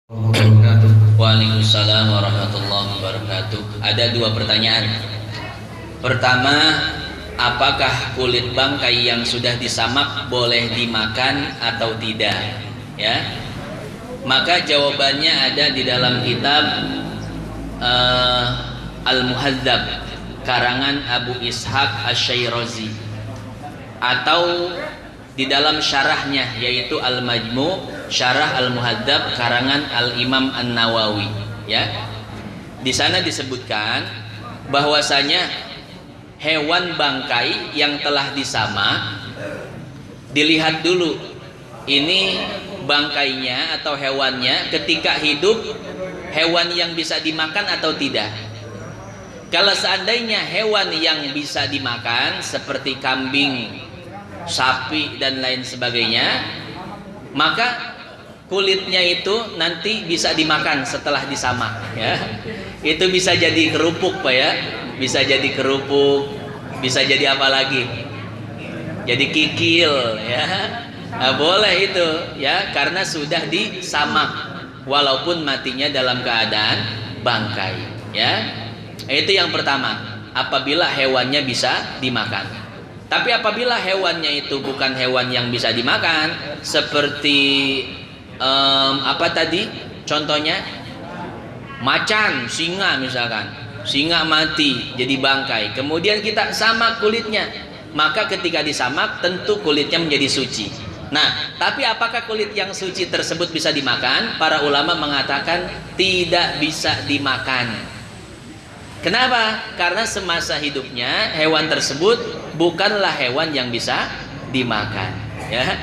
Waalaikumsalam warahmatullahi wabarakatuh. Ada dua pertanyaan. Pertama, apakah kulit bangkai yang sudah disamak boleh dimakan atau tidak? Ya, maka jawabannya ada di dalam kitab Al-Muhadzab karangan Abu Ishaq Asy-Syairazi, atau di dalam syarahnya yaitu Al-Majmu' Syarah Al-Muhadzab karangan Al-Imam An-Nawawi. Ya, di sana disebutkan bahwasanya hewan bangkai yang telah disamak dilihat dulu ini bangkainya atau hewannya ketika hidup hewan yang bisa dimakan atau tidak. Kalau seandainya hewan yang bisa dimakan seperti kambing, sapi dan lain sebagainya, maka kulitnya itu nanti bisa dimakan setelah disamak, ya. Itu bisa jadi kerupuk, Pak, ya. Bisa jadi kerupuk, bisa jadi apa lagi? Jadi kikil, ya. Nah, boleh itu, ya, karena sudah disamak walaupun matinya dalam keadaan bangkai, ya. Itu yang pertama, apabila hewannya bisa dimakan. Tapi apabila hewannya itu bukan hewan yang bisa dimakan, seperti apa tadi contohnya, macan, singa misalkan, singa mati jadi bangkai, kemudian kita samak kulitnya, maka ketika disamak tentu kulitnya menjadi suci. Nah, tapi apakah kulit yang suci tersebut bisa dimakan? Para ulama mengatakan tidak bisa dimakan. Kenapa? Karena semasa hidupnya hewan tersebut bukanlah hewan yang bisa dimakan, ya.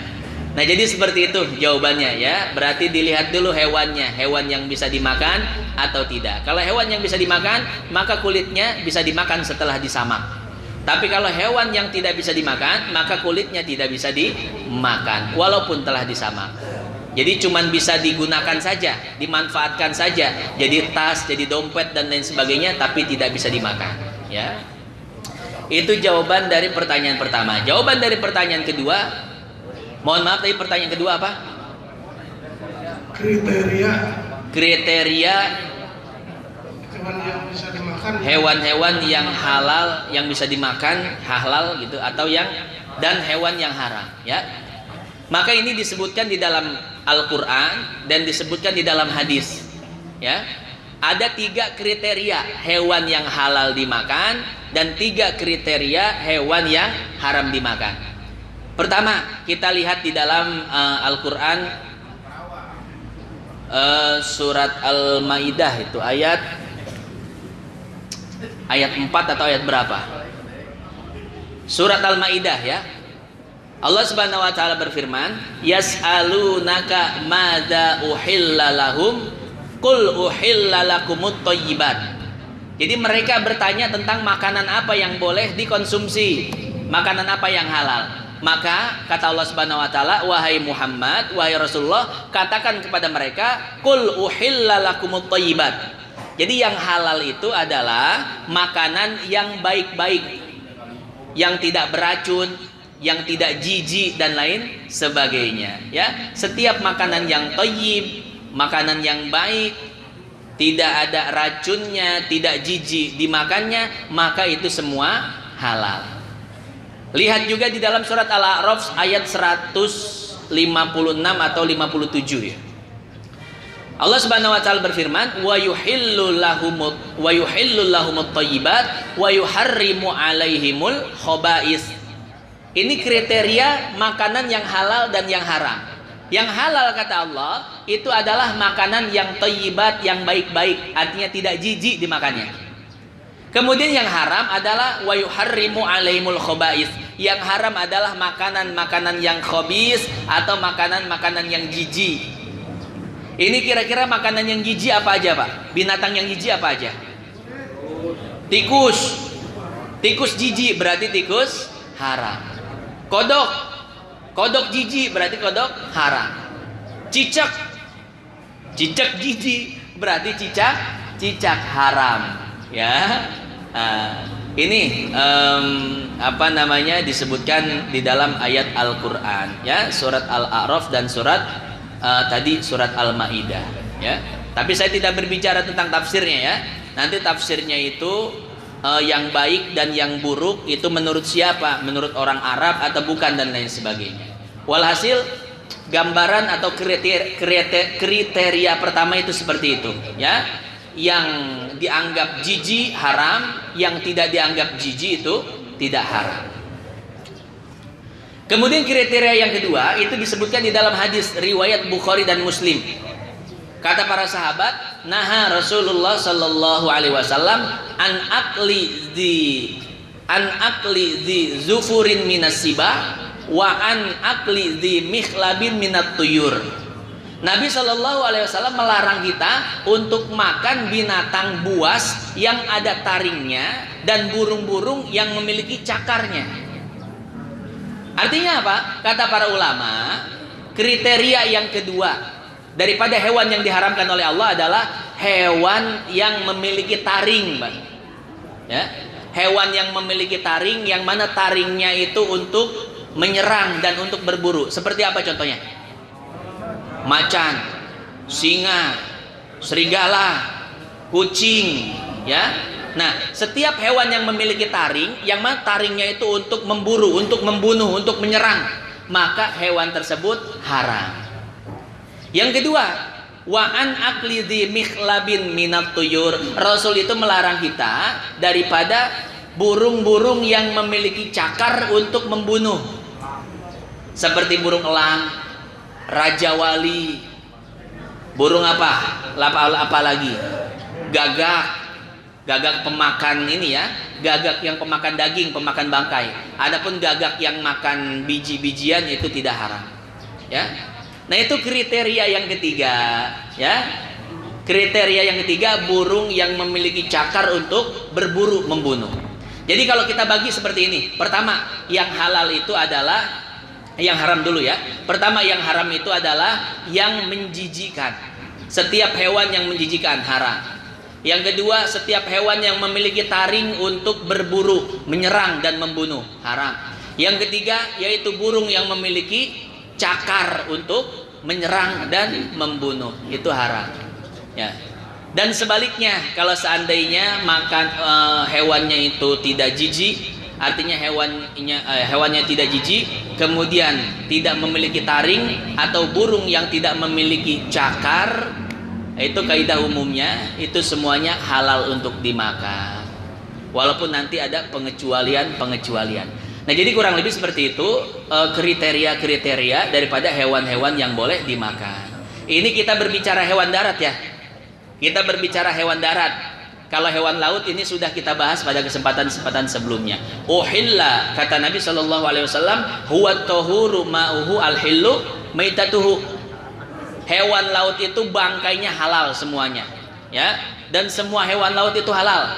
Nah, jadi seperti itu jawabannya, ya. Berarti dilihat dulu hewannya, hewan yang bisa dimakan atau tidak. Kalau hewan yang bisa dimakan, maka kulitnya bisa dimakan setelah disamak. Tapi kalau hewan yang tidak bisa dimakan, maka kulitnya tidak bisa dimakan walaupun telah disamak. Jadi cuman bisa digunakan saja, dimanfaatkan saja, jadi tas, jadi dompet dan lain sebagainya, tapi tidak bisa dimakan, ya. Itu jawaban dari pertanyaan pertama. Jawaban dari pertanyaan kedua, mohon maaf, tadi pertanyaan kedua apa? Kriteria hewan-hewan yang halal, yang bisa dimakan, halal gitu, atau yang, dan hewan yang haram, ya. Maka ini disebutkan di dalam Al-Quran dan disebutkan di dalam hadis, ya. Ada 3 kriteria hewan yang halal dimakan dan 3 kriteria hewan yang haram dimakan. Pertama, kita lihat di dalam Al-Quran, surat Al-Maidah itu ayat 4 atau ayat berapa? Surat Al-Maidah, ya. Allah Subhanahu wa taala berfirman, "Yas'alunaka madza uhilla lahum qul uhilla lakumut thayyibat." Jadi mereka bertanya tentang makanan apa yang boleh dikonsumsi, makanan apa yang halal. Maka kata Allah Subhanahu wa taala, "Wahai Muhammad, wahai Rasulullah, katakan kepada mereka, qul uhilla lakumut thayyibat." Jadi yang halal itu adalah makanan yang baik-baik, yang tidak beracun, yang tidak jijik dan lain sebagainya, ya. Setiap makanan yang thayyib, makanan yang baik, tidak ada racunnya, tidak jijik dimakannya, maka itu semua halal. Lihat juga di dalam surat Al-A'raf ayat 156 atau 57, ya. Allah Subhanahu wa taala berfirman, "Wa yuhillu lahumut thayyibat wa yuharrimu 'alaihimul khaba'is." Ini kriteria makanan yang halal dan yang haram. Yang halal kata Allah itu adalah makanan yang thayyibat, yang baik-baik, artinya tidak jijik dimakannya. Kemudian yang haram adalah wa yuharrimu 'alaihimul khaba'is. Yang haram adalah makanan-makanan yang khabis atau makanan-makanan yang jijik. Ini kira-kira makanan yang jijik apa aja, Pak? Binatang yang jijik apa aja? Tikus. Tikus jijik berarti tikus haram. Kodok jijik berarti kodok haram. Cicak jijik berarti cicak haram, ya. Ini apa namanya disebutkan di dalam ayat Al-Quran, ya, surat Al-A'raf dan surat tadi surat Al-Maidah. Ya, tapi saya tidak berbicara tentang tafsirnya ya. Nanti tafsirnya itu yang baik dan yang buruk itu menurut siapa? Menurut orang Arab atau bukan dan lain sebagainya. Walhasil gambaran atau kriteria pertama itu seperti itu, ya. Yang dianggap jijik haram, yang tidak dianggap jijik itu tidak haram. Kemudian kriteria yang kedua itu disebutkan di dalam hadis riwayat Bukhari dan Muslim. Kata para sahabat, naha Rasulullah sallallahu alaihi wasallam an akli di zufurin minas sibah wa an akli di mikhlabin minat tuyur. Nabi sallallahu alaihi wasallam melarang kita untuk makan binatang buas yang ada taringnya dan burung-burung yang memiliki cakarnya. Artinya apa? Kata para ulama, kriteria yang kedua daripada hewan yang diharamkan oleh Allah adalah hewan yang memiliki taring, Bang. Ya, hewan yang memiliki taring, yang mana taringnya itu untuk menyerang dan untuk berburu. Seperti apa contohnya? Macan, singa, serigala, kucing, ya. Nah, setiap hewan yang memiliki taring, yang mana taringnya itu untuk memburu, untuk membunuh, untuk menyerang, maka hewan tersebut haram. Yang kedua, wa an akli dzi mikhlabin minat tuyur. Rasul itu melarang kita daripada burung-burung yang memiliki cakar untuk membunuh. Seperti burung elang, raja wali, burung apa lagi? Gagak pemakan ini ya, gagak yang pemakan daging, pemakan bangkai. Adapun gagak yang makan biji-bijian itu tidak haram. Ya. Nah, itu kriteria yang ketiga, ya. Kriteria yang ketiga, burung yang memiliki cakar untuk berburu membunuh. Jadi kalau kita bagi seperti ini, pertama yang halal itu adalah yang haram dulu ya. Pertama yang haram itu adalah yang menjijikan. Setiap hewan yang menjijikan haram. Yang kedua, setiap hewan yang memiliki taring untuk berburu, menyerang dan membunuh haram. Yang ketiga yaitu burung yang memiliki cakar untuk menyerang dan membunuh, itu haram, ya. Dan sebaliknya, kalau seandainya makan hewannya itu tidak jijik, artinya hewannya tidak jijik, kemudian tidak memiliki taring atau burung yang tidak memiliki cakar, itu kaidah umumnya itu semuanya halal untuk dimakan, walaupun nanti ada pengecualian. Nah, jadi kurang lebih seperti itu kriteria-kriteria daripada hewan-hewan yang boleh dimakan. Ini kita berbicara hewan darat ya. Kita berbicara hewan darat. Kalau hewan laut ini sudah kita bahas pada kesempatan-kesempatan sebelumnya. Uhilla, kata Nabi sallallahu alaihi wasallam, huwa tahuru ma'uhu al-hillu maitatuhu. Hewan laut itu bangkainya halal semuanya, ya. Dan semua hewan laut itu halal.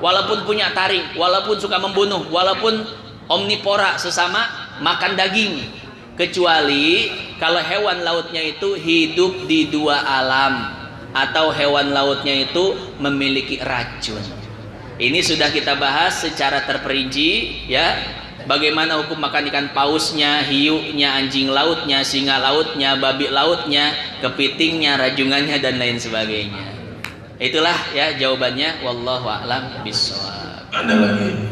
Walaupun punya taring, walaupun suka membunuh, walaupun omnivora, sesama makan daging, kecuali kalau hewan lautnya itu hidup di dua alam atau hewan lautnya itu memiliki racun. Ini sudah kita bahas secara terperinci ya, bagaimana hukum makan ikan pausnya, hiunya, anjing lautnya, singa lautnya, babi lautnya, kepitingnya, rajungannya dan lain sebagainya. Itulah ya jawabannya, wallahu a'lam bishawab. Ada lagi